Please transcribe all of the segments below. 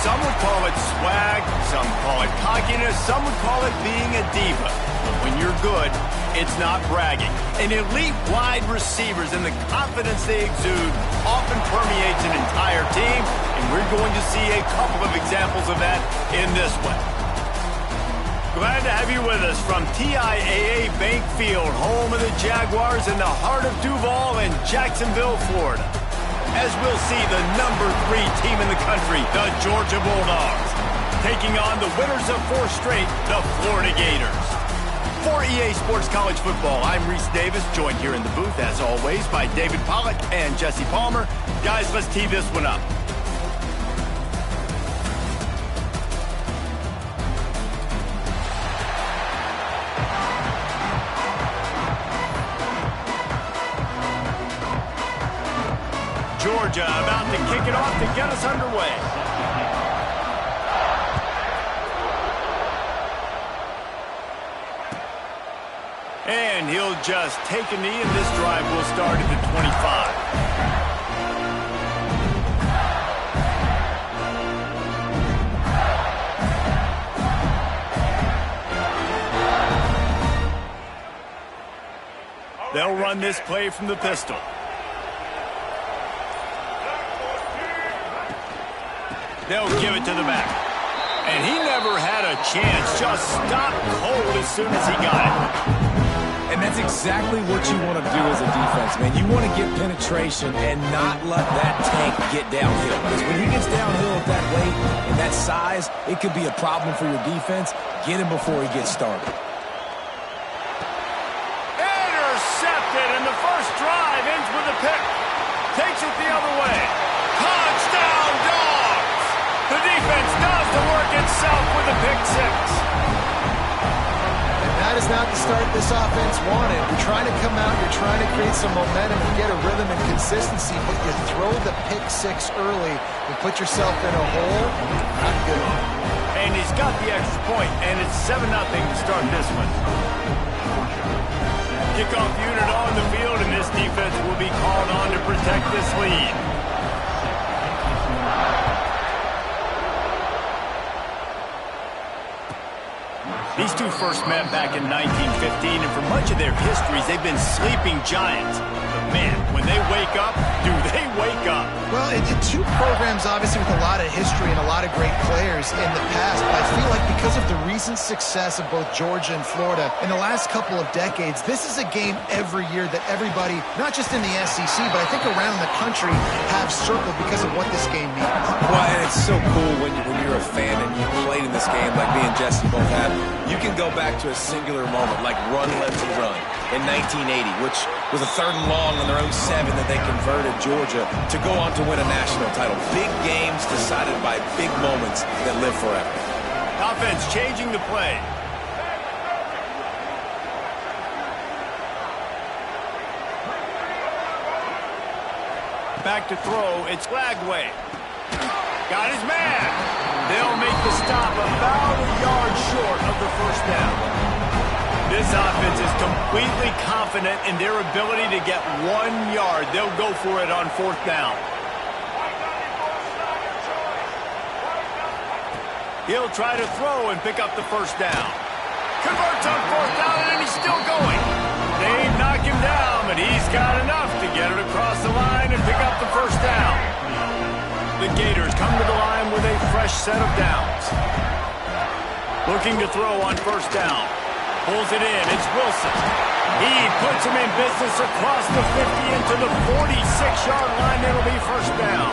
Some would call it swag, some call it cockiness, some would call it being a diva. But when you're good, it's not bragging. And elite wide receivers and the confidence they exude often permeates an entire team, and we're going to see a couple of examples of that in this one. Glad to have you with us from TIAA Bank Field, home of the Jaguars in the heart of Duval in Jacksonville, Florida. As we'll see the #3 team in the country, the Georgia Bulldogs, taking on the winners of 4 straight, the Florida Gators. For EA Sports College Football, I'm Reese Davis, joined here in the booth, as always, by David Pollack and Jesse Palmer. Guys, let's tee this one up. Georgia about to kick it off to get us underway. And he'll just take a knee, and this drive will start at the 25. They'll run this play from the pistol. They'll give it to the back. And he never had a chance. Just stopped cold as soon as he got it. And that's exactly what you want to do as a defense, man. You want to get penetration and not let that tank get downhill. Because when he gets downhill at that weight and that size, it could be a problem for your defense. Get him before he gets started. Intercepted, and the first drive ends with a pick. Takes it the other way. Touchdown, Dogs! The defense does the work itself with a pick 6. And that is not the start this offense wanted. You're trying to come out, you're trying to create some momentum and get a rhythm and consistency, but you throw the pick 6 early and put yourself in a hole. Not good. And he's got the extra point, and it's 7-0 to start this one. Kickoff unit on the field, and this defense will be called on to protect this lead. These two first met back in 1915, and for much of their histories, they've been sleeping giants. But man, when they wake up, do they wake up? Well, two programs, obviously, with a lot of history and a lot of great players in the past, but I feel like because of the recent success of both Georgia and Florida in the last couple of decades, this is a game every year that everybody, not just in the SEC, but I think around the country, have circled because of what this game means. Well, and it's so cool when you're a fan and you played in this game like me and Jesse both have. You can go back to a singular moment like run, let's run in 1980, which was a 3rd and long on their own 7 that they converted Georgia to go on to win a national title. Big games decided by big moments that live forever. Offense changing the play. Back to throw. It's Lagway. Got his man. They'll make the stop about a yard short of the first down. This offense is completely confident in their ability to get 1 yard. They'll go for it on 4th down. He'll try to throw and pick up the first down. Converts on 4th down, and he's still going. They knock him down, but he's got enough to get it across the line and pick up the first down. The Gators come to the line with a fresh set of downs. Looking to throw on 1st down. Pulls it in. It's Wilson. He puts him in business across the 50 into the 46-yard line. It'll be 1st down.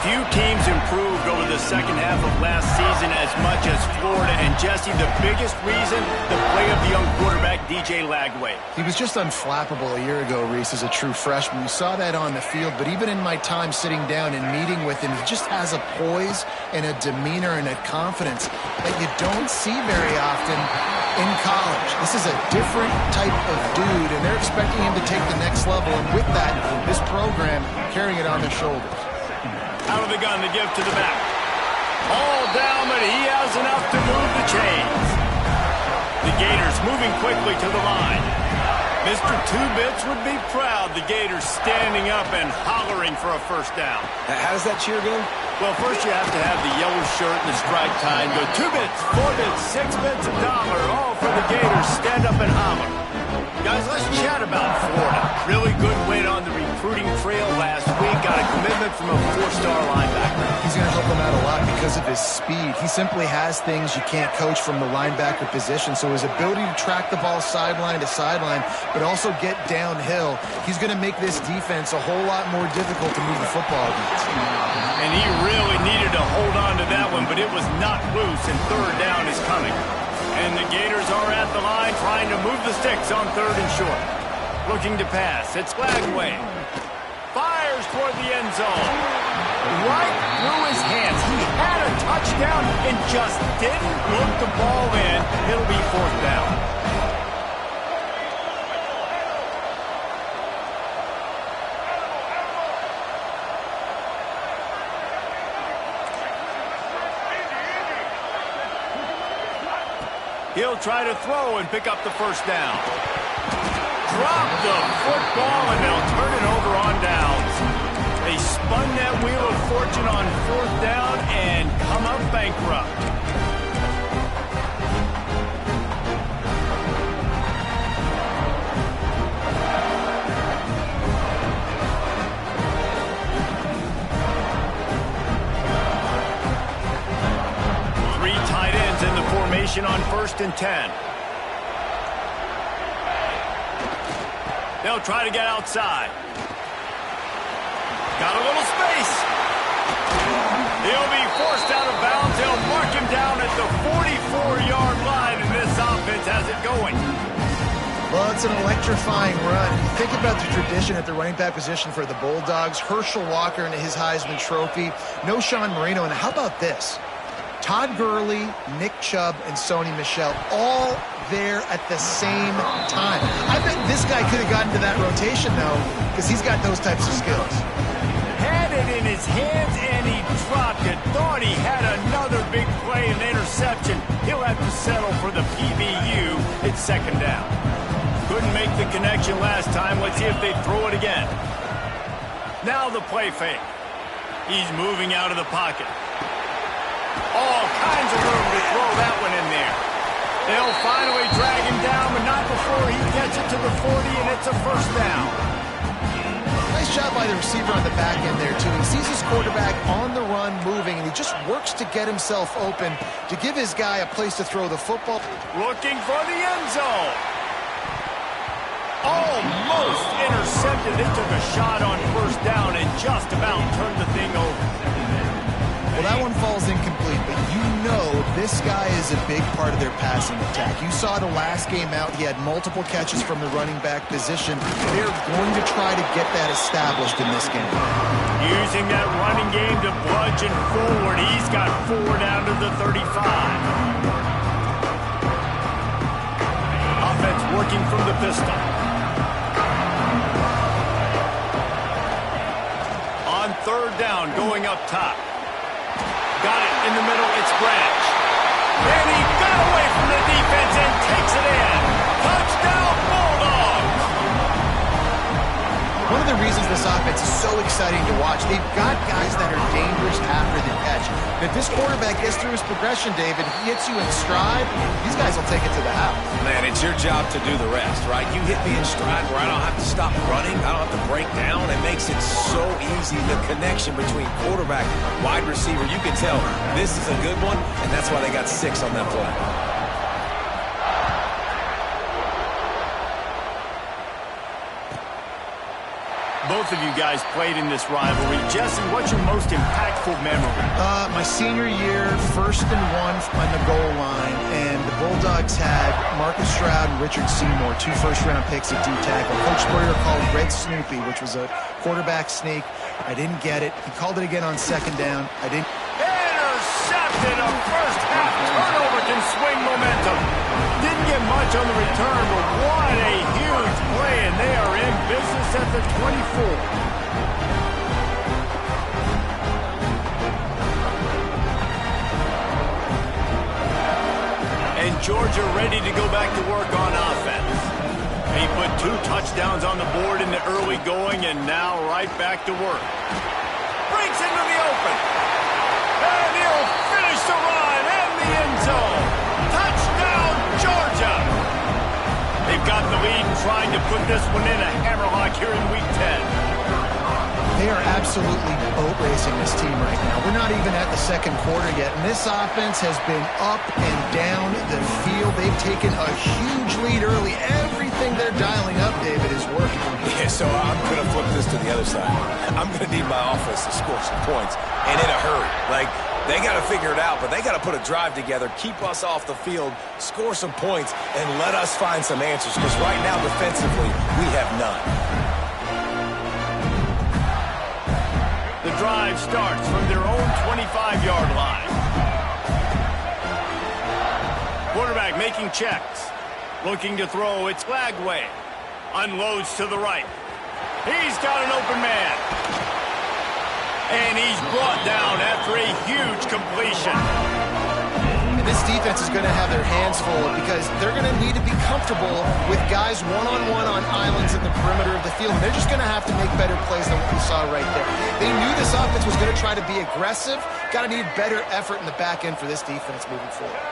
Few teams improved over the second half of last season as much as Florida. And Jesse, the biggest reason, the play of the young quarterback, DJ Lagway. He was just unflappable a year ago, Reese, as a true freshman. We saw that on the field, but even in my time sitting down and meeting with him, he just has a poise and a demeanor and a confidence that you don't see very often in college. This is a different type of dude, and they're expecting him to take the next level, and with that, this program carrying it on their shoulders. Out of the gun to give to the back. All down, but he has enough to move the chains. The Gators moving quickly to the line. Mr. Two-Bits would be proud. The Gators standing up and hollering for a first down. How does that cheer go? Well, first you have to have the yellow shirt and the stripe tie and go 2 bits, 4 bits, 6 bits, $1, all for the Gators. Stand up and holler. Guys, let's chat about Florida. Really good win on the recruiting trail last week. Got a commitment from a 4-star linebacker. He's going to help them out a lot because of his speed. He simply has things you can't coach from the linebacker position. So his ability to track the ball sideline to sideline, but also get downhill, he's going to make this defense a whole lot more difficult to move the football against. And he really needed to hold on to that one, but it was not loose, and third down is coming. And the Gators are at the line trying to move the sticks on 3rd and short. Looking to pass. It's Glagway. Fires toward the end zone. Right through his hands. He had a touchdown and just didn't look the ball in. It'll be 4th down. He'll try to throw and pick up the first down. Drop the football, and they'll turn it over on downs. They spun that wheel of fortune on 4th down and come up bankrupt. On 1st and 10. They'll try to get outside. Got a little space. He'll be forced out of bounds. They'll mark him down at the 44-yard line, and this offense has it going. Well, it's an electrifying run. You think about the tradition at the running back position for the Bulldogs. Herschel Walker and his Heisman Trophy. No Sean Marino. And how about this? Todd Gurley, Nick Chubb, and Sony Michel all there at the same time. I bet this guy could have gotten to that rotation, though, because he's got those types of skills. Had it in his hands, and he dropped it. Thought he had another big play and interception. He'll have to settle for the PBU. It's 2nd down. Couldn't make the connection last time. Let's see if they throw it again. Now the play fake. He's moving out of the pocket. All kinds of room to throw that one in there. They'll finally drag him down, but not before he gets it to the 40, and it's a 1st down. Nice job by the receiver on the back end there, too. He sees his quarterback on the run moving, and he just works to get himself open to give his guy a place to throw the football. Looking for the end zone. Almost intercepted. They took a shot on 1st down and just about turned the thing over. Well, that one falls incomplete, but you know this guy is a big part of their passing attack. You saw the last game out. He had multiple catches from the running back position. They're going to try to get that established in this game. Using that running game to bludgeon forward. He's got 4 down to the 35. Offense working from the pistol. On 3rd down, going up top. Got it in the middle. It's Branch. And he got away from the defense and takes it in. Touchdown, Bulldogs! One of the reasons this offense is so exciting to watch, they've got guys that are dangerous after the catch. If this quarterback gets through his progression, David, he hits you in stride, these guys will take it to the house. Man, it's your job to do the rest, right? You hit me in stride where I don't have to stop running. I don't have to break down. It makes it so easy, the connection between quarterback, wide receiver. You can tell this is a good one, and that's why they got 6 on that play. Both of you guys played in this rivalry. Jesse, what's your most impactful memory? My senior year, 1st and 1 on the goal line, and the Bulldogs had Marcus Stroud and Richard Seymour, 2 first-round picks at D-tackle. Coach Spurrier called Red Snoopy, which was a quarterback sneak. I didn't get it. He called it again on 2nd down. I didn't. Intercepted! A first-half turnover can swing momentum. Didn't get much on the return, but what a huge play, and they are in business at the 24. And Georgia ready to go back to work on offense. He put 2 touchdowns on the board in the early going, and now right back to work. Breaks into the open. And he'll finish the run in the end zone. Touchdown, Georgia. They've got the lead and trying to put this one in a hammerlock here in Week 10. They are absolutely boat racing this team right now. We're not even at the second quarter yet, and this offense has been up and down the field. They've taken a huge lead early. Everything they're dialing up, David, is working. Yeah, so I'm going to flip this to the other side. I'm going to need my offense to score some points, and in a hurry. Like, they got to figure it out, but they got to put a drive together, keep us off the field, score some points, and let us find some answers, because right now, defensively, we have none. The drive starts from their own 25-yard line. Quarterback making checks. Looking to throw, it's Lagway. Unloads to the right. He's got an open man. And he's brought down after a huge completion. And this defense is going to have their hands full because they're going to need to be comfortable with guys one-on-one on islands in the perimeter of the field. And they're just going to have to make better plays than what we saw right there. They knew this offense was going to try to be aggressive. Got to need better effort in the back end for this defense moving forward.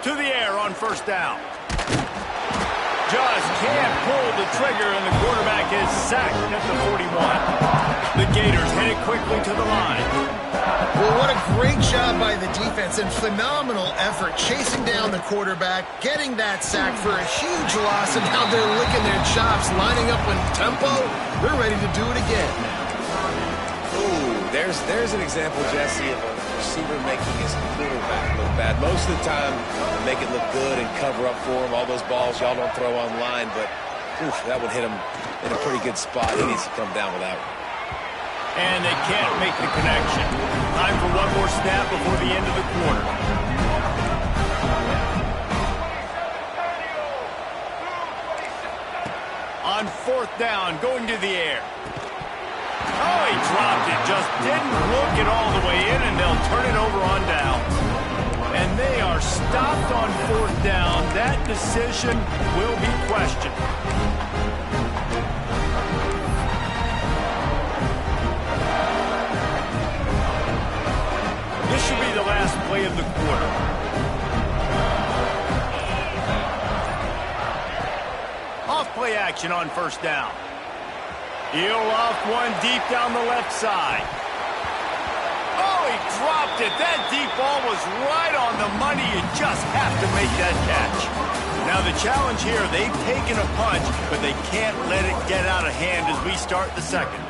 To the air on first down. Just can't pull the trigger, and the quarterback is sacked at the 41. The Gators headed quickly to the line. Well, what a great job by the defense and phenomenal effort chasing down the quarterback, getting that sack for a huge loss, and now they're licking their chops, lining up in tempo. They're ready to do it again. Ooh, there's an example, Jesse, of a receiver making his quarterback look bad. Most of the time, they make it look good and cover up for him. All those balls y'all don't throw online, but oof, that would hit him in a pretty good spot. He needs to come down with that one. And they can't make the connection. Time for one more snap before the end of the quarter. On fourth down, going to the air. Oh, he dropped it. Just didn't look it all the way in, and they'll turn it over on downs. And they are stopped on fourth down. That decision will be questioned. This should be the last play of the quarter. Off-play action on first down. He'll loft one deep down the left side. Oh, he dropped it. That deep ball was right on the money. You just have to make that catch. Now the challenge here, they've taken a punch, but they can't let it get out of hand as we start the second.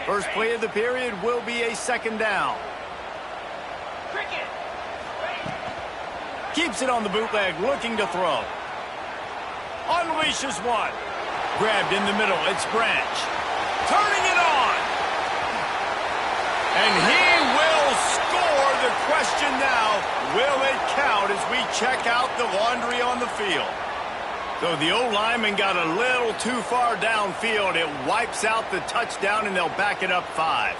First play of the period will be a second down. Keeps it on the bootleg, looking to throw. Unleashes one. Grabbed in the middle, it's Branch. Turning it on. And he will score. The question now, will it count as we check out the laundry on the field? So the O-lineman got a little too far downfield. It wipes out the touchdown, and they'll back it up 5.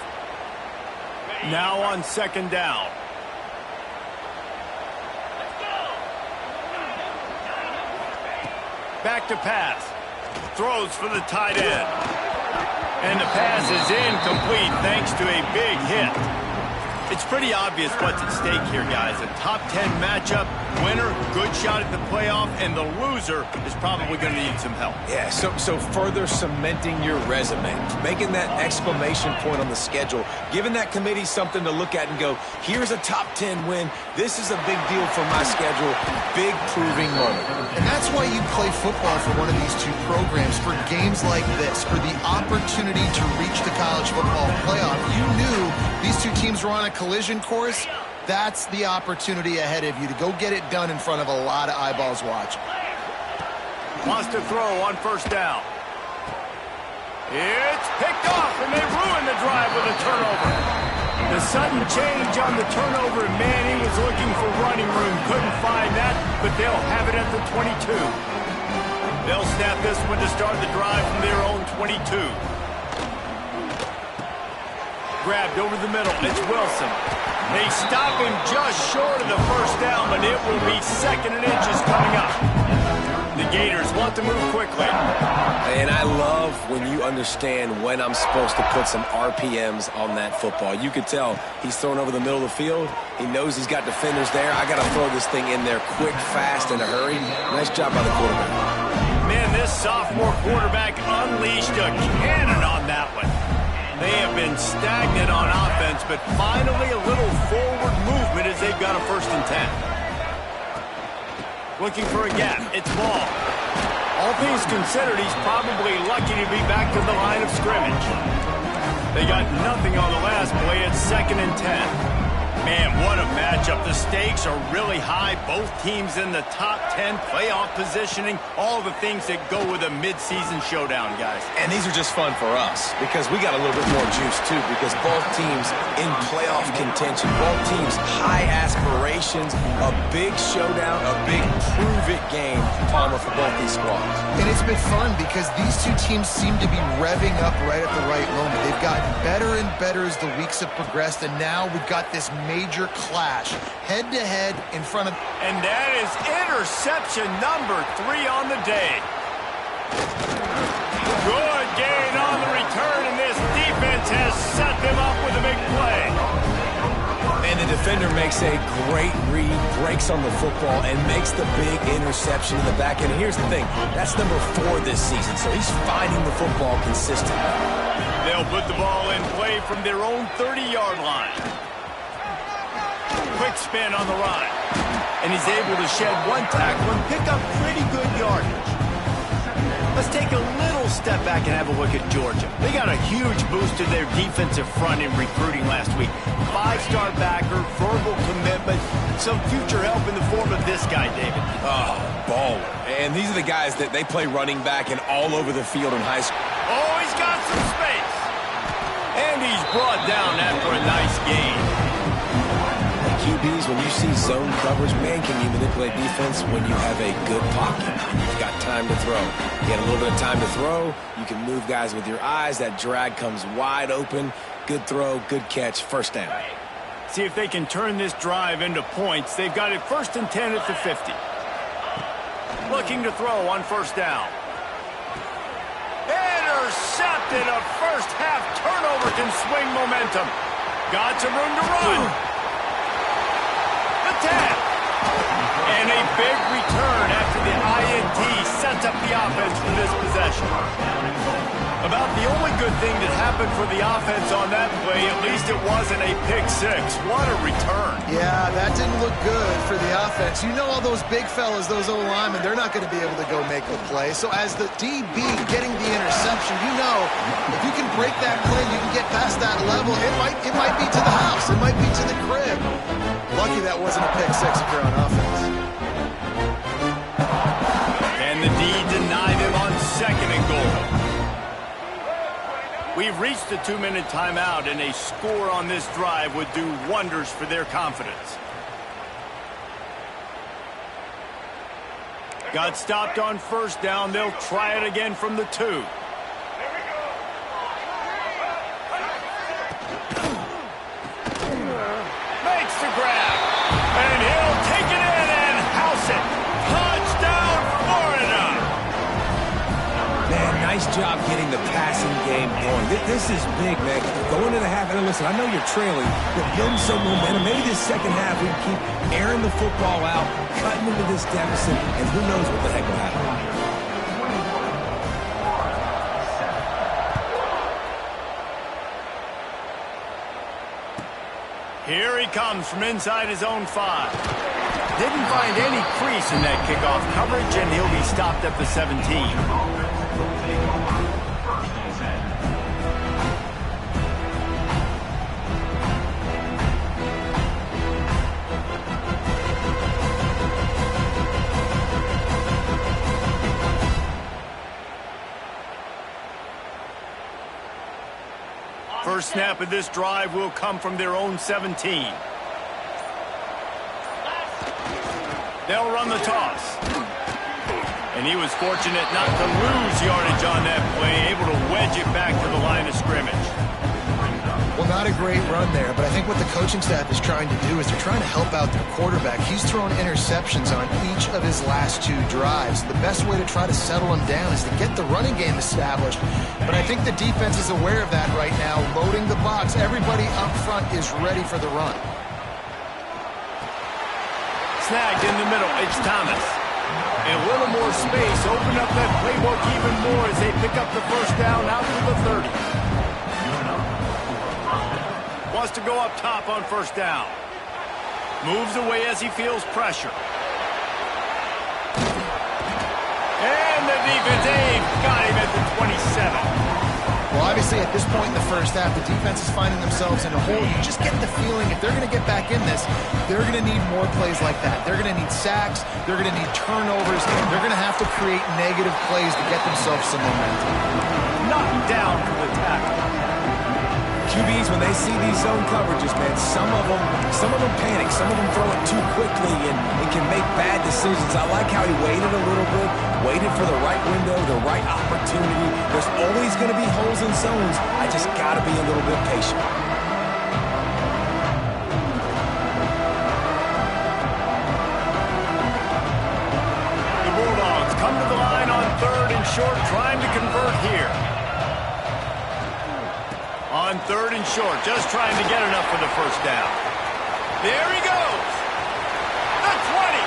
Now on second down. Back to pass. Throws for the tight end. And the pass is incomplete thanks to a big hit. It's pretty obvious what's at stake here, guys. A top 10 matchup, winner, good shot at the playoff, and the loser is probably going to need some help. Yeah, so further cementing your resume, making that exclamation point on the schedule, giving that committee something to look at and go, here's a top 10 win. This is a big deal for my schedule. Big proving moment. And that's why you play football for one of these two programs, for games like this, for the opportunity to reach the college football playoff. You knew these two teams were on a collision course. That's the opportunity ahead of you to go get it done in front of a lot of eyeballs watching. Wants to throw on first down. It's picked off, and they ruin the drive with a turnover. The sudden change on the turnover, man, he was looking for running room. Couldn't find that, but they'll have it at the 22. They'll snap this one to start the drive from their own 22. Grabbed over the middle. It's Wilson. They stop him just short of the first down, but it will be 2nd and inches coming up. The Gators want to move quickly. And I love when you understand when I'm supposed to put some RPMs on that football. You could tell he's throwing over the middle of the field. He knows he's got defenders there. I got to throw this thing in there quick, fast, in a hurry. Nice job by the quarterback. Man, this sophomore quarterback unleashed a cannon on that one. They have been stagnant on offense, but finally a little forward movement as they've got a 1st and 10. Looking for a gap. It's Ball. All things considered, he's probably lucky to be back to the line of scrimmage. They got nothing on the last play. It's 2nd and 10. Man, what a matchup. The stakes are really high. Both teams in the top 10, playoff positioning, all the things that go with a midseason showdown, guys. And these are just fun for us because we got a little bit more juice, too, because both teams in playoff contention, both teams high aspirations, a big showdown, a big prove-it game, Palmer, for both these squads. And it's been fun because these two teams seem to be revving up right at the right moment. They've gotten better and better as the weeks have progressed, and now we've got this major clash, head-to-head in front of... And that is interception number 3 on the day. Good gain on the return, and this defense has set them up with a big play. And the defender makes a great read, breaks on the football, and makes the big interception in the back end. Here's the thing, that's number 4 this season, so he's finding the football consistently. They'll put the ball in play from their own 30-yard line. Quick spin on the run. And he's able to shed 1 tackle and pick up pretty good yardage. Let's take a little step back and have a look at Georgia. They got a huge boost to their defensive front in recruiting last week. 5-star backer, verbal commitment, some future help in the form of this guy, David. Oh, baller. And these are the guys that they play running back and all over the field in high school. Oh, he's got some space. And he's brought down after a nice gain. QBs, when you see zone coverage, man, can you manipulate defense when you have a good pocket? You've got time to throw. You get a little bit of time to throw. You can move guys with your eyes. That drag comes wide open. Good throw, good catch, 1st down. See if they can turn this drive into points. They've got it 1st and 10 at the 50. Looking to throw on 1st down. Intercepted. A first-half turnover can swing momentum. Got some room to run. 10. And a big return after the INT sets up the offense for this possession. About the only good thing that happened for the offense on that play, at least it wasn't a pick 6. What a return. Yeah, that didn't look good for the offense. You know all those big fellas, those O-linemen, they're not going to be able to go make the play. So as the DB getting the interception, you know, if you can break that play, you can get past that level, it might be to the house. It might be to the crib. Lucky that wasn't a pick 6 if you're on offense. And the D denied him on 2nd and goal. We've reached the 2-minute timeout, and a score on this drive would do wonders for their confidence. Got stopped on 1st down. They'll try it again from the 2. Makes the grab. And he'll take it in and house it. Touchdown, Florida. Man, nice job getting the passing game going. This is big, man. Going to the half, and listen, I know you're trailing, but building some momentum. Maybe this 2nd half we can keep airing the football out, cutting into this deficit, and who knows what the heck will happen. Here he comes from inside his own 5. Didn't find any crease in that kickoff coverage, and he'll be stopped at the 17. First snap of this drive will come from their own 17. They'll run the toss. And he was fortunate not to lose yardage on that play, able to wedge it back to the line of scrimmage. Well, not a great run there, but I think what the coaching staff is trying to do is they're trying to help out their quarterback. He's thrown interceptions on each of his last 2 drives. The best way to try to settle him down is to get the running game established. But I think the defense is aware of that right now, loading the box. Everybody up front is ready for the run. Snagged in the middle. It's Thomas. And a little more space. Open up that playbook even more as they pick up the first down out to the 30. Wants to go up top on first down. Moves away as he feels pressure. And the defense got him at the 27. Well, obviously, at this point in the first half, the defense is finding themselves in a hole. You just get the feeling if they're going to get back in this, they're going to need more plays like that. They're going to need sacks. They're going to need turnovers. They're going to have to create negative plays to get themselves some momentum. Knocked down for the tackle. QBs, when they see these zone coverages, man, some of them panic. Some of them throw it too quickly and can make bad decisions. I like how he waited a little bit, waited for the right window, the right opportunity. There's always going to be holes in zones. I just got to be a little bit patient. The Bulldogs come to the line on 3rd and short, trying to convert here. On 3rd and short, just trying to get enough for the first down. There he goes. The 20.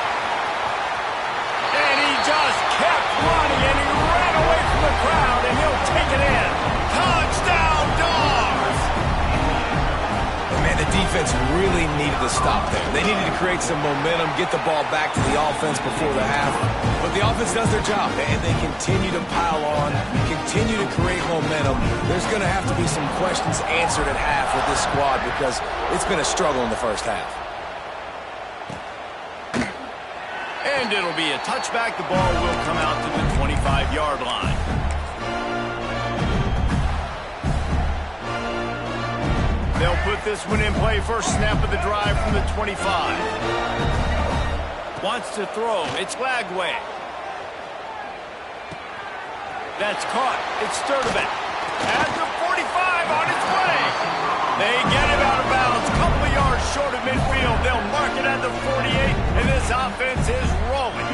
And he just kept running, and he ran away from the crowd, and he'll take it in. Touchdown, Dogs! And man, the defense really needed to stop there. They needed to create some momentum, get the ball back to the offense before the half. But the offense does their job, and they continue to pile on, continue to create momentum. There's going to have to be some questions answered at half with this squad because it's been a struggle in the first half. And it'll be a touchback. The ball will come out to the 25-yard line. They'll put this one in play. First snap of the drive from the 25. Wants to throw. It's Lagway. That's caught. It's Sturdivant. At the 45 on its way. They get him out of bounds. Couple of yards short of midfield. They'll mark it at the 48, and this offense is rolling.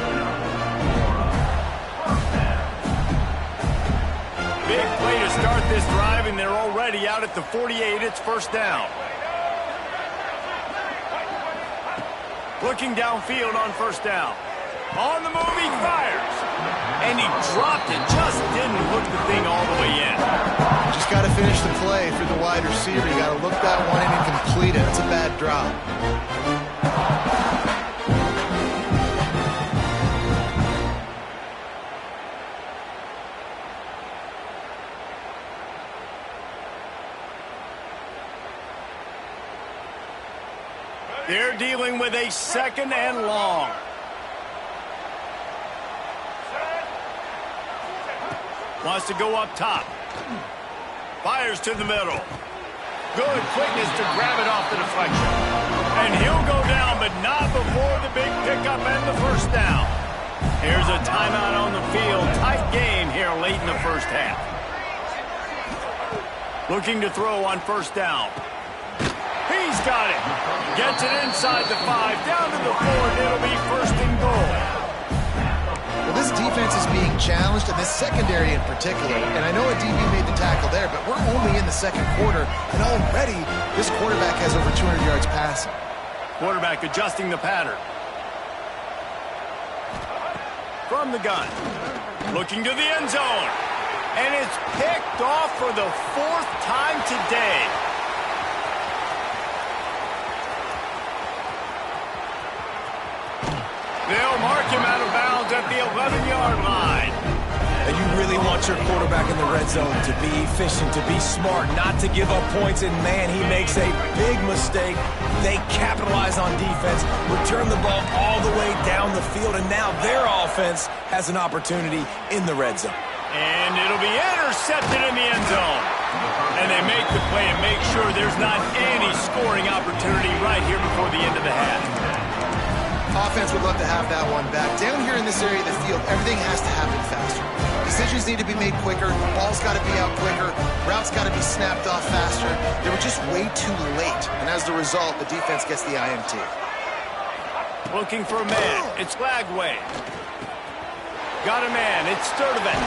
Big play to start this drive, and they're already out at the 48. It's first down. Looking downfield on first down. On the move, he fires. And he dropped it. Just didn't hook the thing all the way in. Just got to finish the play through the wide receiver. You got to look that one in and complete it. It's a bad drop. They're dealing with a 2nd and long. Wants to go up top. Fires to the middle. Good quickness to grab it off the deflection. And he'll go down, but not before the big pickup and the first down. Here's a timeout on the field. Tight game here late in the first half. Looking to throw on first down. He's got it. Gets it inside the 5, down to the 4, and it'll be first and goal. Well, this defense is being challenged, and this secondary in particular. And I know a DB made the tackle there, but we're only in the second quarter, and already this quarterback has over 200 yards passing. Quarterback adjusting the pattern. From the gun. Looking to the end zone. And it's picked off for the 4th time today. They'll mark him out of bounds at the 11-yard line. And you really want your quarterback in the red zone to be efficient, to be smart, not to give up points. And, man, he makes a big mistake. They capitalize on defense, return the ball all the way down the field, and now their offense has an opportunity in the red zone. And it'll be intercepted in the end zone. And they make the play and make sure there's not any scoring opportunity right here before the end of the half. offense would love to have that one back. Down here in this area of the field, everything has to happen faster. Decisions need to be made quicker. Ball's got to be out quicker. Routes got to be snapped off faster. They were just way too late. And as a result, the defense gets the INT. Looking for a man. It's Lagway. Got a man. It's Sturdivant.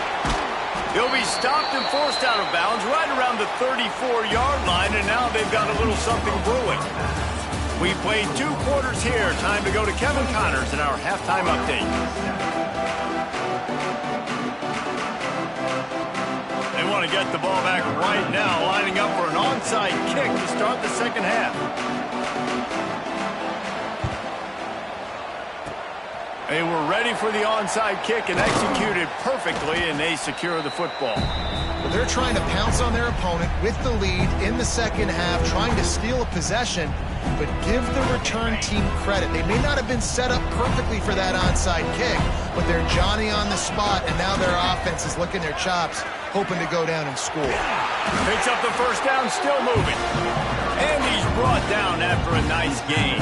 He'll be stopped and forced out of bounds right around the 34-yard line, and now they've got a little something brewing. We played 2 quarters here. Time to go to Kevin Connors in our halftime update. They want to get the ball back right now, lining up for an onside kick to start the second half. They were ready for the onside kick and executed perfectly, and they secure the football. Well, they're trying to pounce on their opponent with the lead in the second half, trying to steal a possession, but give the return team credit. They may not have been set up perfectly for that onside kick, but they're Johnny on the spot, and now their offense is licking their chops, hoping to go down and score. Picks up the first down, still moving. And he's brought down after a nice gain.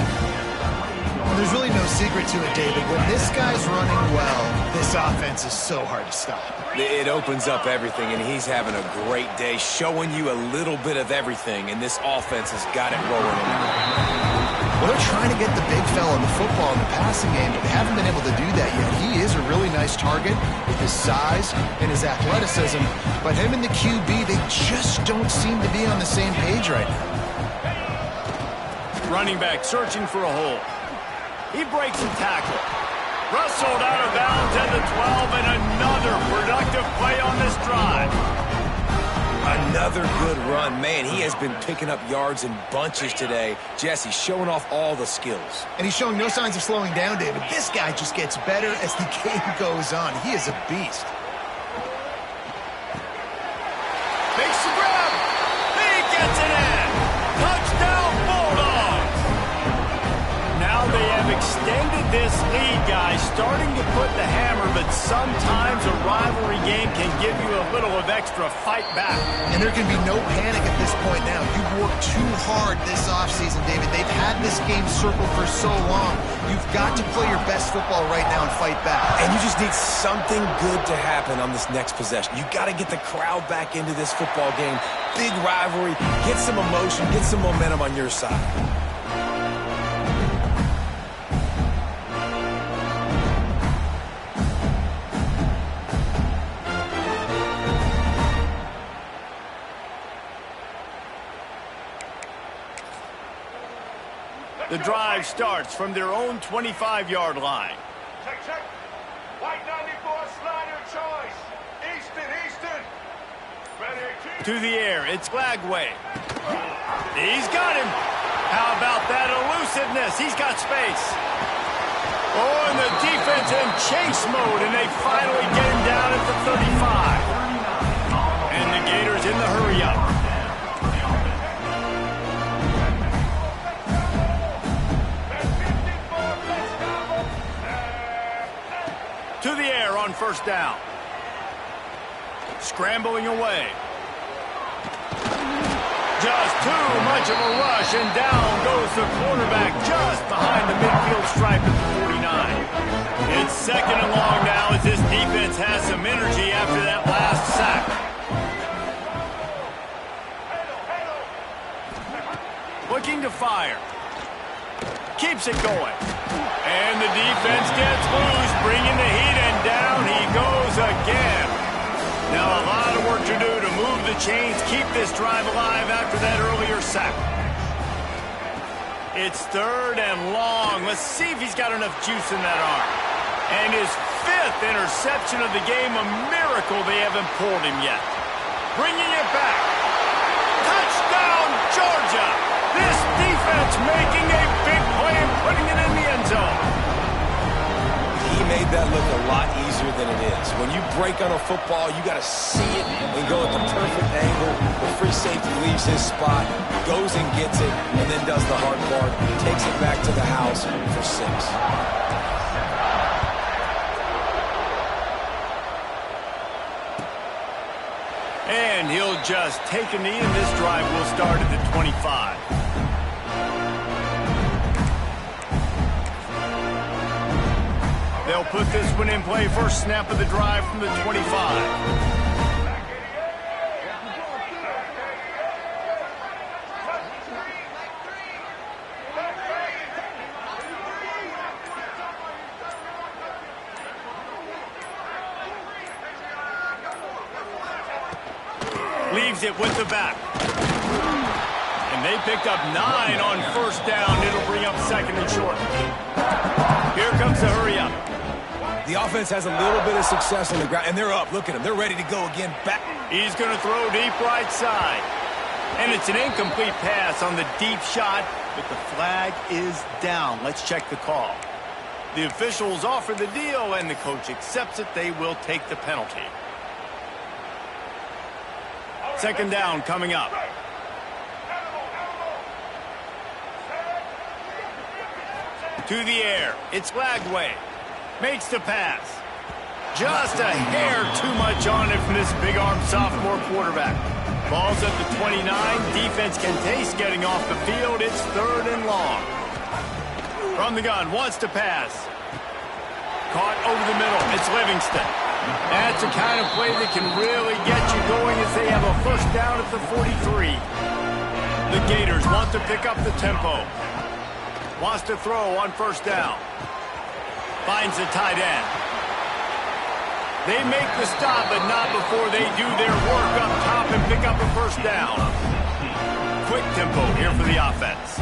Well, there's really no secret to it, David. When this guy's running well, this offense is so hard to stop. It opens up everything, and he's having a great day, showing you a little bit of everything, and this offense has got it rolling in there. Well, they're trying to get the big fella in the football in the passing game, but they haven't been able to do that yet. He is a really nice target with his size and his athleticism, but him and the QB, they just don't seem to be on the same page right now. Running back searching for a hole. He breaks a tackle. Rustled out of bounds at the 12, and another productive play on this drive. Another good run. Man, he has been picking up yards in bunches today. Jesse showing off all the skills. And he's showing no signs of slowing down, David. This guy just gets better as the game goes on. He is a beast. Makes the grab. He gets it in. Touchdown, Bulldogs. Now they have extended this lead, guys, starting to put the hammer, but sometimes a rivalry game can give you a little of extra fight back. And there can be no panic at this point now. You've worked too hard this offseason, David. They've had this game circled for so long. You've got to play your best football right now and fight back. And you just need something good to happen on this next possession. You got to get the crowd back into this football game. Big rivalry. Get some emotion. Get some momentum on your side. The drive starts from their own 25-yard line. Check. White 94, slider choice. Easton. Ready, To the air, it's Lagway. He's got him. How about that elusiveness? He's got space. Oh, and the defense in chase mode, and they finally get him down at the 35. And the Gators in the hurry-up. To the air on first down. Scrambling away. Just too much of a rush, and down goes the quarterback just behind the midfield stripe at the 49. It's second and long now as this defense has some energy after that last sack. Looking to fire. Keeps it going. And the defense gets loose, bringing the heat, and down he goes again. Now a lot of work to do to move the chains, keep this drive alive after that earlier sack. It's third and long. Let's see if he's got enough juice in that arm. And his 5th interception of the game, a miracle they haven't pulled him yet. Bringing it back. Touchdown, Georgia! This defense making a big play and putting it in the end zone. He made that look a lot easier than it is. When you break on a football, you got to see it and go at the perfect angle. The free safety leaves his spot, goes and gets it, and then does the hard part, takes it back to the house for 6. And he'll just take a knee, and this drive will start at the 25. They'll put this one in play. First snap of the drive from the 25. Leaves it with the back. And they picked up 9 on first down. It'll bring up second and short. Here comes the hurry up. The offense has a little bit of success on the ground, and they're up. Look at them. They're ready to go again. Back. He's going to throw deep right side. And it's an incomplete pass on the deep shot, but the flag is down. Let's check the call. The officials offer the deal, and the coach accepts it. They will take the penalty. Second down coming up. To the air. It's Lagway. Makes the pass. Just a hair too much on it from this big-armed sophomore quarterback. Ball's at the 29. Defense can taste getting off the field. It's third and long. From the gun. Wants to pass. Caught over the middle. It's Livingston. That's the kind of play that can really get you going as they have a first down at the 43. The Gators want to pick up the tempo. Wants to throw on first down. Finds the tight end. They make the stop, but not before they do their work up top and pick up a first down. Quick tempo here for the offense.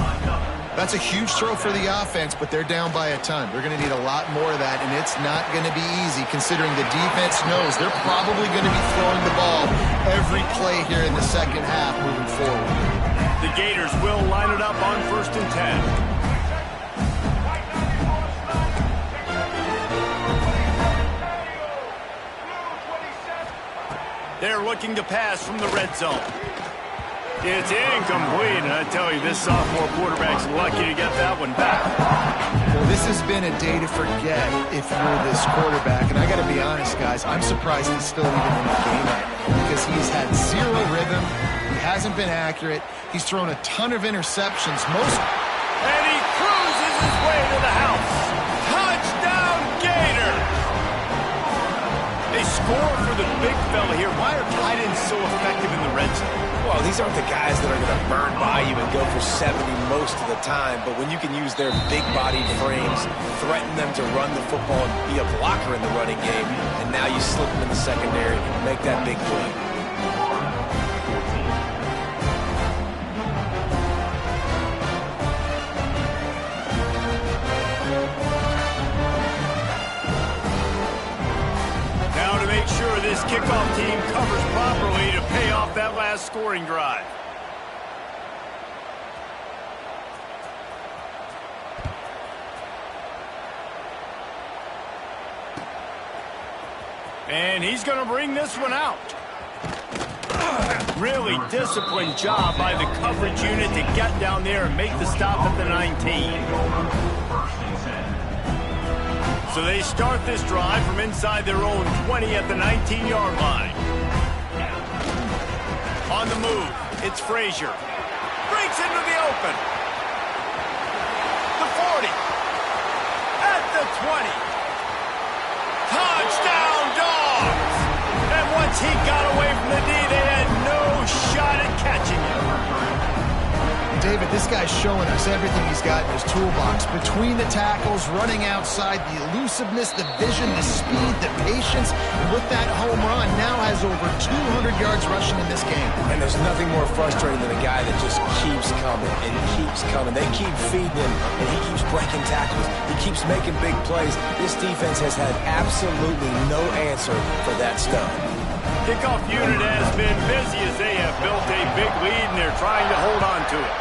That's a huge throw for the offense, but they're down by a ton. They're going to need a lot more of that, and it's not going to be easy considering the defense knows they're probably going to be throwing the ball every play here in the second half moving forward. The Gators will line it up on first and 10. They're looking to pass from the red zone. It's incomplete, and I tell you, this sophomore quarterback's lucky to get that one back. Well, this has been a day to forget if you're this quarterback, and I got to be honest, guys, I'm surprised he's still even in the game right now because he's had zero rhythm. He hasn't been accurate. He's thrown a ton of interceptions. And he cruises his way to the house. Touchdown, Gators! They score for the big fella here. Why are tight ends so effective in the red zone? Well, these aren't the guys that are going to burn by you and go for 70 most of the time, but when you can use their big-bodied frames, threaten them to run the football and be a blocker in the running game, and now you slip them in the secondary and make that big play. This kickoff team covers properly to pay off that last scoring drive. And he's going to bring this one out. Really disciplined job by the coverage unit to get down there and make the stop at the 19. So they start this drive from inside their own 20 at the 19-yard line. On the move, it's Frazier. Breaks into the open. The 40. At the 20. Touchdown, Dogs! And once he got away from the D, they had no shot at catching him. David, this guy's showing us everything he's got in his toolbox. Between the tackles, running outside, the elusiveness, the vision, the speed, the patience. And with that home run, now has over 200 yards rushing in this game. And there's nothing more frustrating than a guy that just keeps coming and keeps coming. They keep feeding him, and he keeps breaking tackles. He keeps making big plays. This defense has had absolutely no answer for that stuff. Kickoff unit has been busy as they have built a big lead, and they're trying to hold on to it.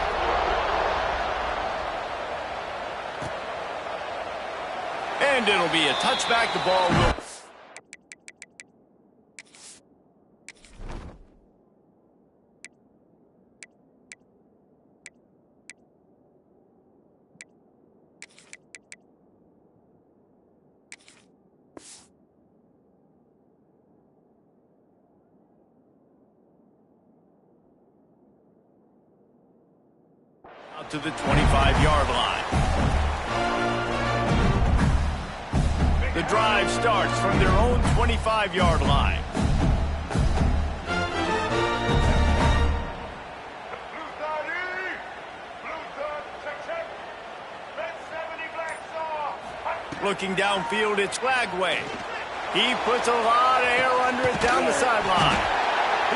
And it'll be a touchback. The ball will... out to the 25-yard line. The drive starts from their own 25-yard line. Looking downfield, it's Flagway. He puts a lot of air under it down the sideline.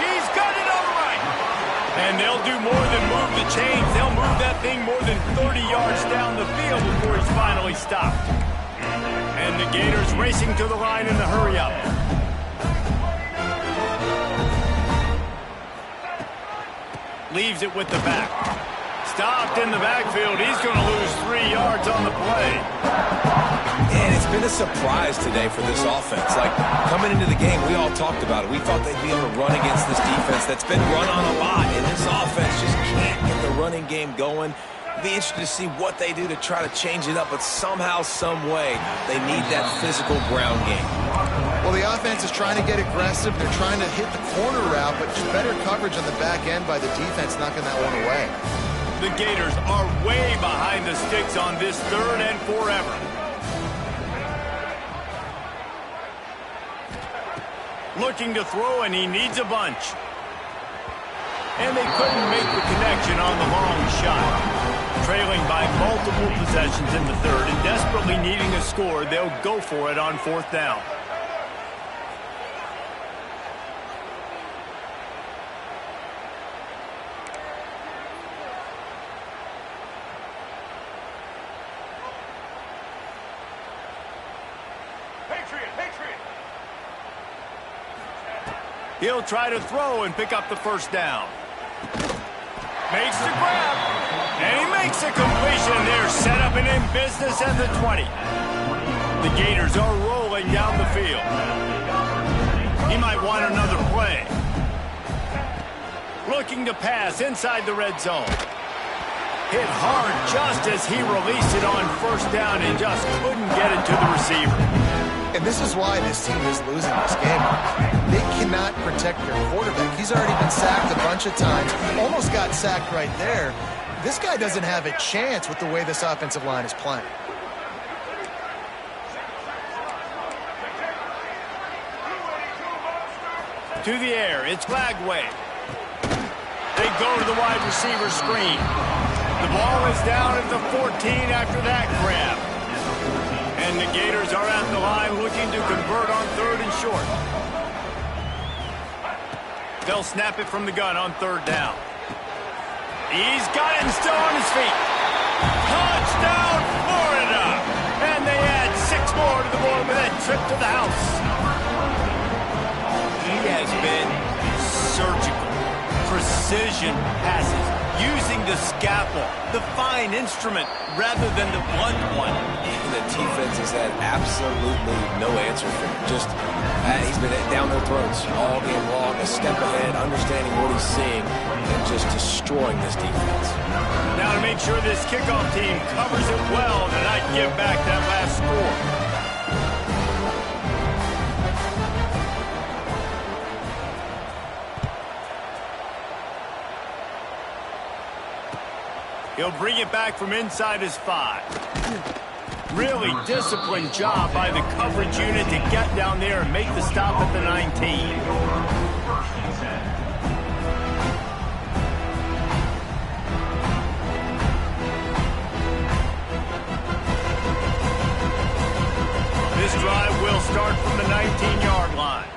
He's got it all right. And they'll do more than move the chains. They'll move that thing more than 30 yards down the field before he's finally stopped. And the Gators racing to the line in the hurry-up. Leaves it with the back. Stopped in the backfield. He's going to lose 3 yards on the play. And it's been a surprise today for this offense. Like, coming into the game, we all talked about it. We thought they'd be able to run against this defense that's been run on a lot, and this offense just can't get the running game going. It'll be interesting to see what they do to try to change it up, but somehow, some way, they need that physical ground game. Well, the offense is trying to get aggressive. They're trying to hit the corner route, but just better coverage on the back end by the defense, knocking that one away. The Gators are way behind the sticks on this 3rd and forever. Looking to throw, and he needs a bunch. And they couldn't make the connection on the long shot. Trailing by multiple possessions in the 3rd and desperately needing a score, they'll go for it on 4th down. He'll try to throw and pick up the 1st down. Makes the grab. And he makes a completion. They're set up and in business at the 20. The Gators are rolling down the field. He might want another play. Looking to pass inside the red zone. Hit hard just as he released it on 1st down and just couldn't get it to the receiver. And this is why this team is losing this game. They cannot protect their quarterback. He's already been sacked a bunch of times. Almost got sacked right there. This guy doesn't have a chance with the way this offensive line is playing. To the air, it's Flagway. They go to the wide receiver screen. The ball is down at the 14 after that grab. And the Gators are at the line looking to convert on 3rd and short. They'll snap it from the gun on 3rd down. He's got it and still on his feet. Touchdown, Florida! And they add 6 more to the board with that trip to the house. He has been surgical. Precision passes, using the scalpel, the fine instrument, rather than the blunt one. The defense has had absolutely no answer for him. Just, he's been down their throats all game long, a step ahead, understanding what he's seeing, and just destroying this defense. Now to make sure this kickoff team covers it well and not give back that last score. He'll bring it back from inside his 5. Really disciplined job by the coverage unit to get down there and make the stop at the 19. This drive will start from the 19-yard line.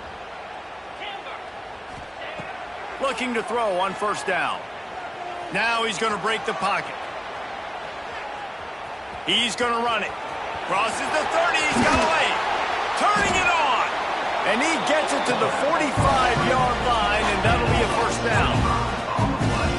Looking to throw on 1st down. Now he's going to break the pocket. He's going to run it. Crosses the 30. He's got away. Turning it on. And he gets it to the 45-yard line, and that'll be a 1st down.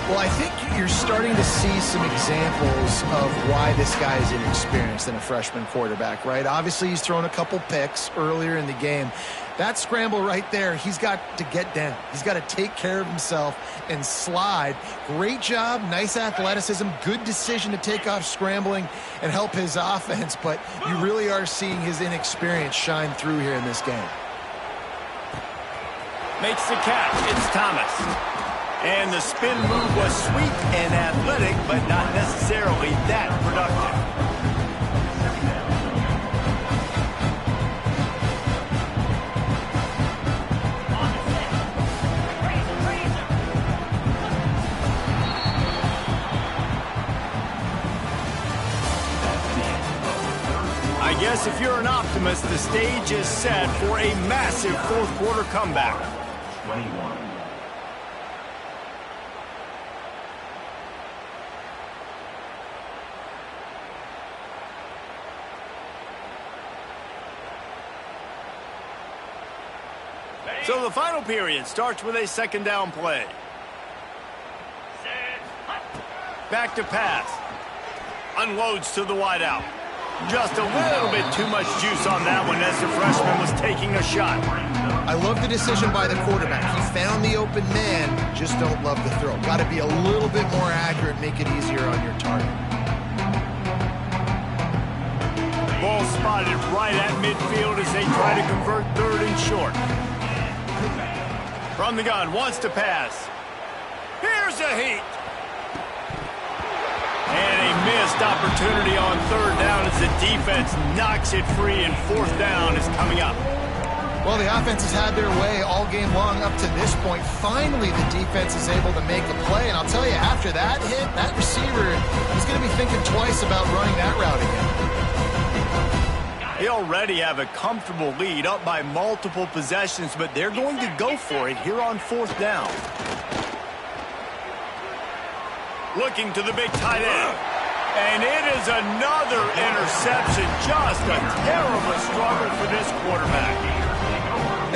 Well, I think you're starting to see some examples of why this guy is inexperienced in a freshman quarterback, right? Obviously, he's thrown a couple picks earlier in the game. That scramble right there, he's got to get down. He's got to take care of himself and slide. Great job, nice athleticism, good decision to take off scrambling and help his offense, but you really are seeing his inexperience shine through here in this game. Makes the catch. It's Thomas. And the spin move was sweet and athletic, but not necessarily that productive. I guess if you're an optimist, the stage is set for a massive fourth quarter comeback. 21. So the final period starts with a second down play. Back to pass. Unloads to the wideout. Just a little bit too much juice on that one as the freshman was taking a shot. I love the decision by the quarterback. He found the open man, just don't love the throw. Got to be a little bit more accurate, make it easier on your target. Ball spotted right at midfield as they try to convert third and short. From the gun, wants to pass. Here's a heat. And a missed opportunity on third down as the defense knocks it free, and fourth down is coming up. Well, the offense has had their way all game long up to this point. Finally, the defense is able to make a play. And I'll tell you, after that hit, that receiver is going to be thinking twice about running that route again. They already have a comfortable lead up by multiple possessions, but they're going to go for it here on fourth down. Looking to the big tight end. And it is another interception. Just a terrible struggle for this quarterback.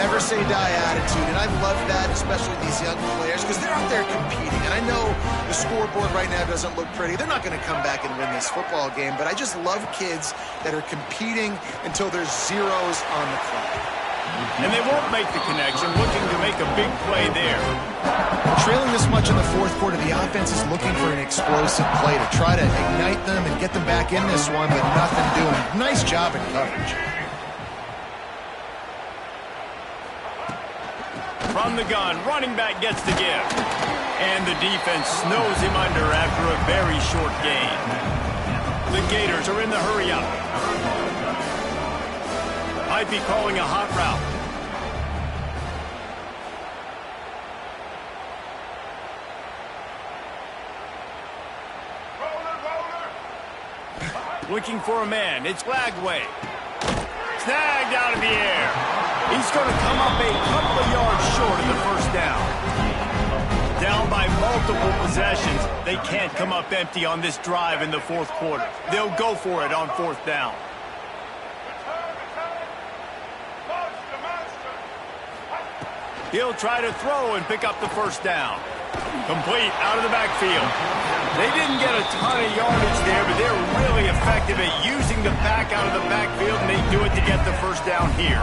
Never say die attitude, and I love that, especially these young players, because they're out there competing. And I know the scoreboard right now doesn't look pretty. They're not going to come back and win this football game, but I just love kids that are competing until there's zeros on the clock. And they won't make the connection, looking to make a big play there. Trailing this much in the fourth quarter, the offense is looking for an explosive play to try to ignite them and get them back in this one, but nothing doing. Nice job in coverage. From the gun, running back gets the give. And the defense snows him under after a very short gain. The Gators are in the hurry-up. Might be calling a hot route. Looking for a man. It's Lagway. Snagged out of the air. He's going to come up a couple of yards short of the first down. Down by multiple possessions. They can't come up empty on this drive in the fourth quarter. They'll go for it on fourth down. He'll try to throw and pick up the first down. Complete out of the backfield. They didn't get a ton of yardage there, but they're really effective at using the back out of the backfield, and they do it to get the first down here.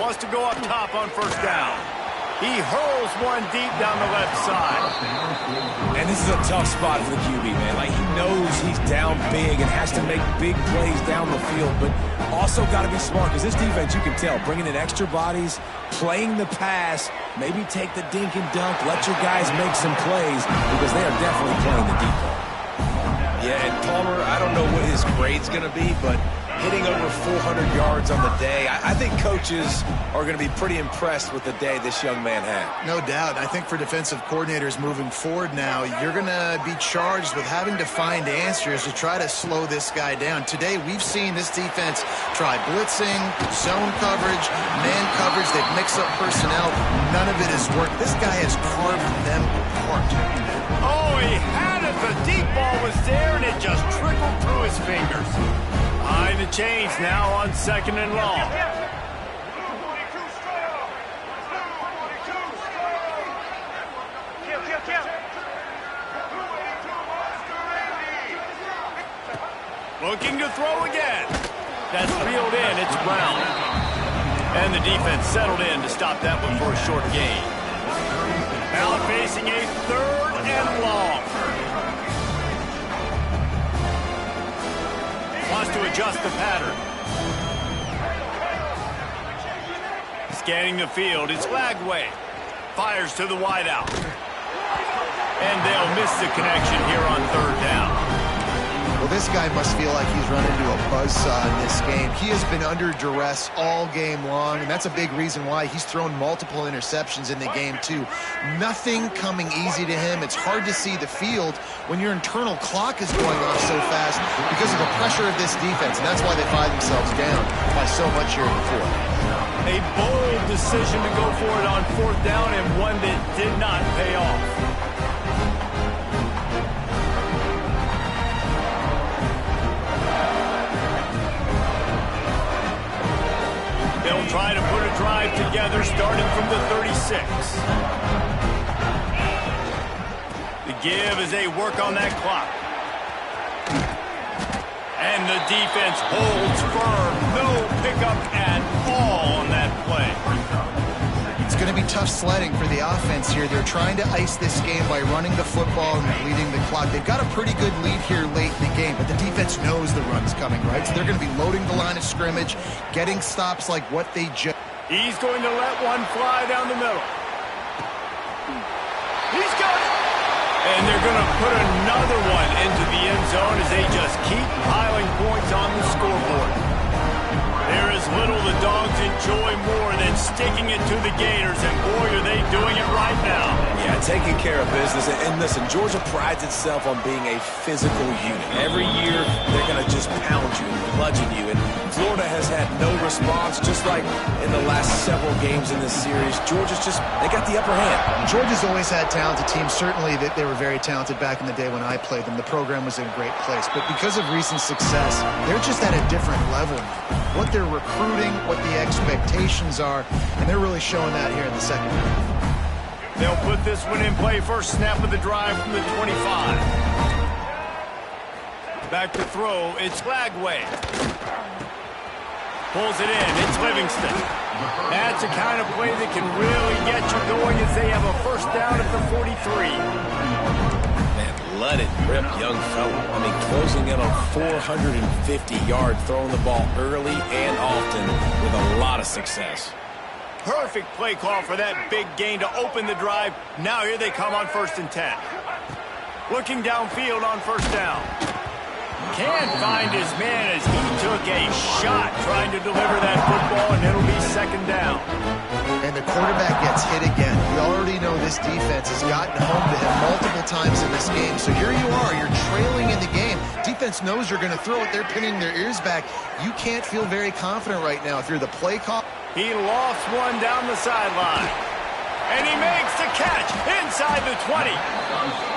Wants to go up top on first down. He hurls one deep down the left side. And this is a tough spot for the QB, man. Like, he knows he's down big and has to make big plays down the field, but also got to be smart, because this defense, you can tell, bringing in extra bodies, playing the pass, maybe take the dink and dunk, let your guys make some plays, because they are definitely playing the deep ball. Yeah, and Palmer, I don't know what his grade's going to be, but hitting over 400 yards on the day, I think coaches are going to be pretty impressed with the day this young man had. No doubt. I think for defensive coordinators moving forward now, you're going to be charged with having to find answers to try to slow this guy down. Today, we've seen this defense try blitzing, zone coverage, man coverage. They've mixed up personnel. None of it has worked. This guy has carved them apart. Oh, he had it. The deep ball was there, and it just trickled through his fingers. Behind the chains now on second and long. Looking to throw again. That's reeled in. It's Brown. And the defense settled in to stop that one for a short gain. Now facing a third and long. Wants to adjust the pattern. Scanning the field, it's Lagway. Fires to the wideout. And they'll miss the connection here on third down. Well, Well, this guy must feel like he's run into a buzzsaw in this game. He has been under duress all game long, and that's a big reason why he's thrown multiple interceptions in the game, too. Nothing coming easy to him. It's hard to see the field when your internal clock is going off so fast because of the pressure of this defense, and that's why they find themselves down by so much here in the fourth. A bold decision to go for it on fourth down, and one that did not pay off. They'll try to put a drive together starting from the 36. The give as they work on that clock. And the defense holds firm. No pickup at all on that play. It's going to be tough sledding for the offense here. They're trying to ice this game by running the football and leading the clock. They've got a pretty good lead here late in the game, but the defense knows the run's coming, right? So they're going to be loading the line of scrimmage, getting stops like what they just... He's going to let one fly down the middle. He's got it. And they're going to put another one into the end zone as they just keep piling points on the scoreboard. There is little the Dogs enjoy more than sticking it to the Gators, and boy, are they doing it right now. Yeah, taking care of business. And listen, Georgia prides itself on being a physical unit. Every year, they're going to just pound you and bludgeon you. And Florida has had no response, just like in the last several games in this series. Georgia's just, they got the upper hand. Georgia's always had talented teams. Certainly they were very talented back in the day when I played them. The program was in a great place. But because of recent success, they're just at a different level now. What they're recruiting, what the expectations are, and they're really showing that here in the second half. They'll put this one in play. First snap of the drive from the 25. Back to throw. It's Flagway. Pulls it in. It's Livingston. That's the kind of play that can really get you going as they have a first down at the 43. Let it rip, young fella. I mean, closing in on 450 yards, throwing the ball early and often with a lot of success. Perfect play call for that big gain to open the drive. Now here they come on 1st and 10. Looking downfield on first down. Can't find his man as he took a shot trying to deliver that football, and it'll be second down. And the quarterback gets hit again. We already know this defense has gotten home to him multiple times in this game. So here you are, you're trailing in the game. Defense knows you're going to throw it. They're pinning their ears back. You can't feel very confident right now if you're the play call. He lost one down the sideline. And he makes the catch inside the 20.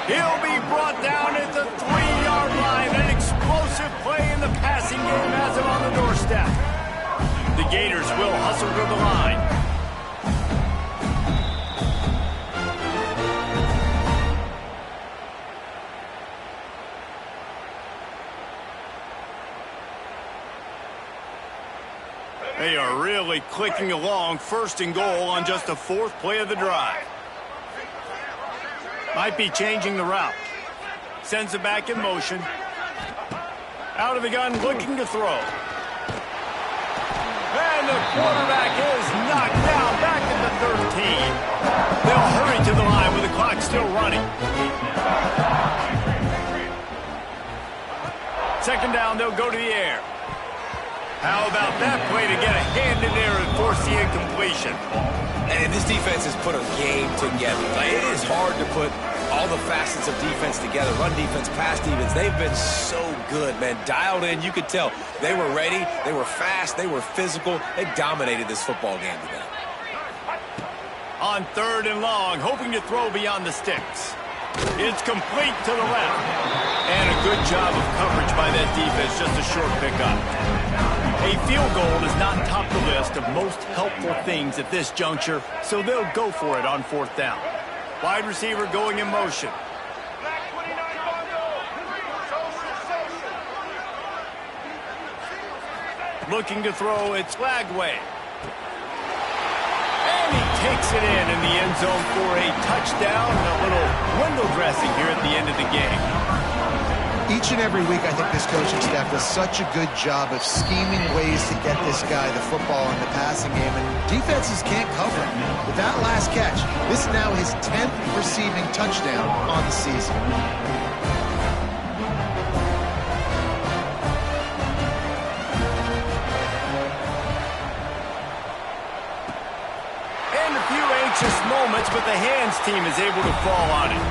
He'll be brought down at the 3-yard line. An explosive play in the passing game has him on the doorstep. The Gators will hustle to the line. They are really clicking along, 1st and goal on just the 4th play of the drive. Might be changing the route. Sends it back in motion. Out of the gun, looking to throw. And the quarterback is knocked down back at the 13. They'll hurry to the line with the clock still running. Second down, they'll go to the air. How about that play to get a hand in there and force the incompletion? And this defense has put a game together. It is hard to put all the facets of defense together. Run defense, pass defense. They've been so good, man. Dialed in. You could tell they were ready. They were fast. They were physical. They dominated this football game today. On 3rd and long, hoping to throw beyond the sticks. It's complete to the left. And a good job of coverage by that defense. Just a short pickup. A field goal does not top the list of most helpful things at this juncture, so they'll go for it on 4th down. Wide receiver going in motion. Looking to throw, it's Flagway. And he takes it in the end zone for a touchdown and a little window dressing here at the end of the game. Each and every week, I think this coaching staff does such a good job of scheming ways to get this guy the football in the passing game, and defenses can't cover him. With that last catch, this is now his 10th receiving touchdown on the season. but the hands team is able to fall on it.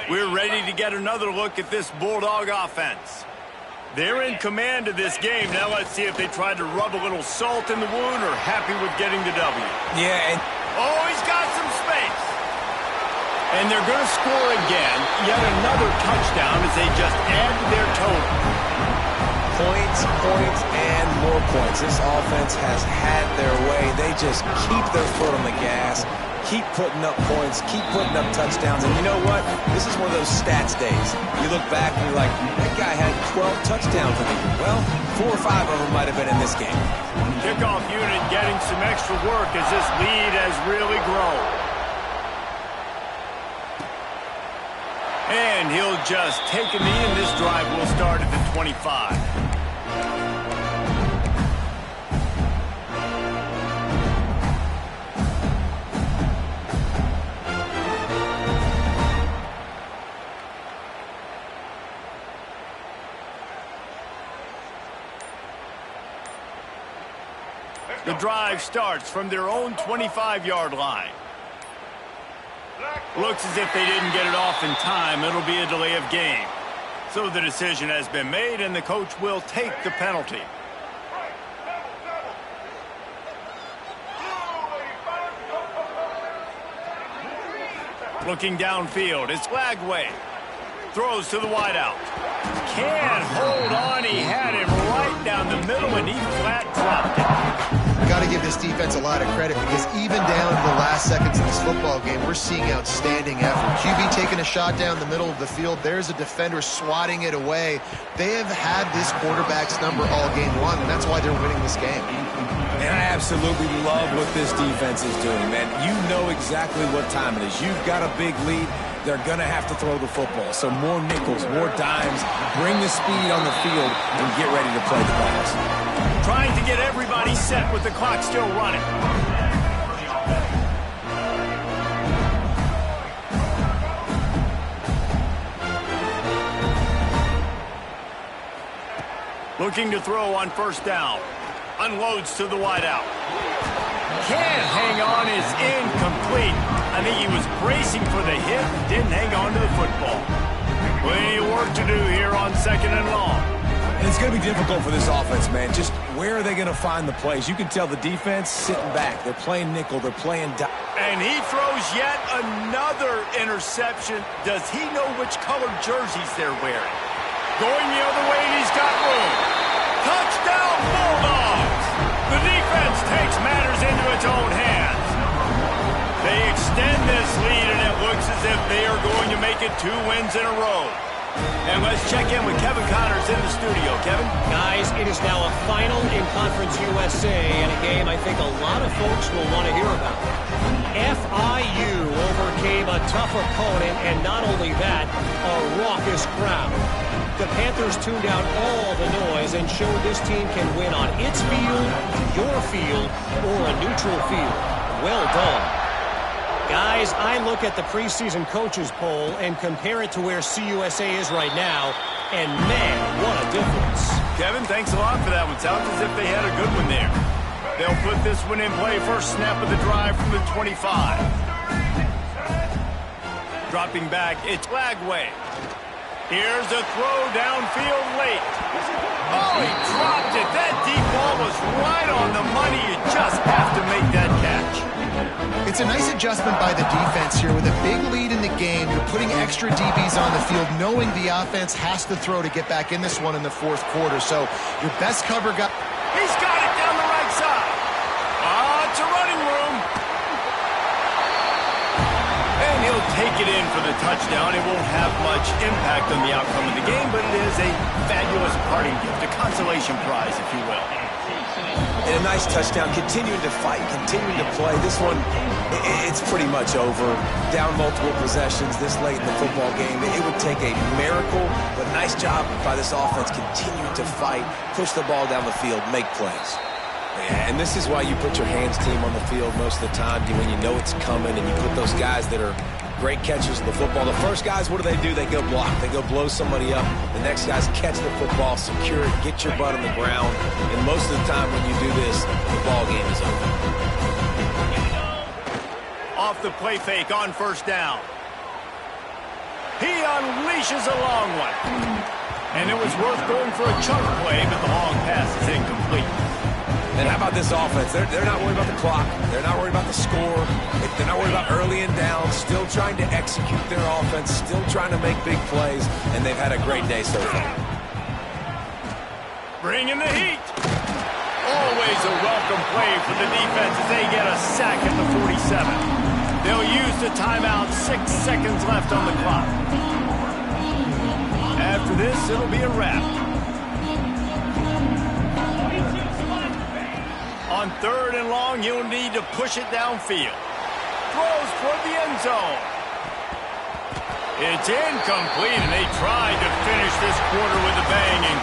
We're ready to get another look at this Bulldog offense. They're in command of this game. Now let's see if they try to rub a little salt in the wound or happy with getting the W. Yeah, Oh, he's got some space. And they're going to score again. Yet another touchdown as they just add to their total. points, and more points. This offense has had their way. They just keep their foot on the gas, keep putting up points, keep putting up touchdowns. And you know what? This is one of those stats days. You look back and you're like, that guy had 12 touchdowns in the year. Well, 4 or 5 of them might have been in this game. Kickoff unit getting some extra work as this lead has really grown. And he'll just take a knee, and this drive will start at the 25. The drive starts from their own 25-yard line. Looks as if they didn't get it off in time. It'll be a delay of game. So the decision has been made, and the coach will take the penalty. Looking downfield, it's Lagway. Throws to the wideout. Can't hold on. He had him right down the middle, and he flat dropped it. Got to give this defense a lot of credit because even down to the last seconds of this football game, we're seeing outstanding effort. QB taking a shot down the middle of the field. There's a defender swatting it away. They have had this quarterback's number all game long, and that's why they're winning this game. And I absolutely love what this defense is doing, man. You know exactly what time it is. You've got a big lead. They're going to have to throw the football. So more nickels, more dimes, bring the speed on the field, and get ready to play the balls. Trying to get everybody set with the clock still running. Looking to throw on first down. Unloads to the wideout. Can't hang on, is incomplete. I think he was bracing for the hit and didn't hang on to the football. Plenty of work to do here on second and long. And it's going to be difficult for this offense, man. Just where are they going to find the plays? You can tell the defense sitting back. They're playing nickel. They're playing dime. And he throws yet another interception. Does he know which colored jerseys they're wearing? Going the other way, and he's got room. Touchdown, Bulldogs! The defense takes matters into its own hands. They extend this lead, and it looks as if they are going to make it 2 wins in a row. And let's check in with Kevin Connors in the studio. Kevin? Guys, it is now a final in Conference USA, and a game I think a lot of folks will want to hear about. FIU overcame a tough opponent, and not only that, a raucous crowd. The Panthers tuned out all the noise and showed this team can win on its field, your field, or a neutral field. Well done. Guys, I look at the preseason coaches poll and compare it to where CUSA is right now, and man, what a difference. Kevin, thanks a lot for that one. Sounds as if they had a good one there. They'll put this one in play. First snap of the drive from the 25. Dropping back, it's Lagway. Here's a throw downfield late. Oh, he dropped it. That deep ball was right on the money. You just have to make that catch. It's a nice adjustment by the defense here. With a big lead in the game, you're putting extra DBs on the field, knowing the offense has to throw to get back in this one in the fourth quarter. So your best cover got... He's got it down the right side. It's a running room. And he'll take it in for the touchdown. It won't have much impact on the outcome of the game, but it is a fabulous parting gift, a consolation prize, if you will. And a nice touchdown, continuing to fight, continuing to play. This one, it's pretty much over. Down multiple possessions this late in the football game. It would take a miracle, but nice job by this offense continuing to fight, push the ball down the field, make plays. Yeah, and this is why you put your hands team on the field most of the time, when you know it's coming, and you put those guys that are great catchers of the football. The first guys, what do? They go block. They go blow somebody up. The next guys catch the football, secure it, get your butt on the ground. And most of the time when you do this, the ball game is over. Off the play fake on first down. He unleashes a long one. And it was worth going for a chunk play, but the long pass is incomplete. And how about this offense? They're not worried about the clock. They're not worried about the score. They're not worried about early and down. Still trying to execute their offense. Still trying to make big plays. And they've had a great day so far. Bringing the heat. Always a welcome play for the defense as they get a sack at the 47. They'll use the timeout. 6 seconds left on the clock. After this, it'll be a wrap. On 3rd and long, you'll need to push it downfield. Throws toward the end zone. It's incomplete, and they tried to finish this quarter with a bang.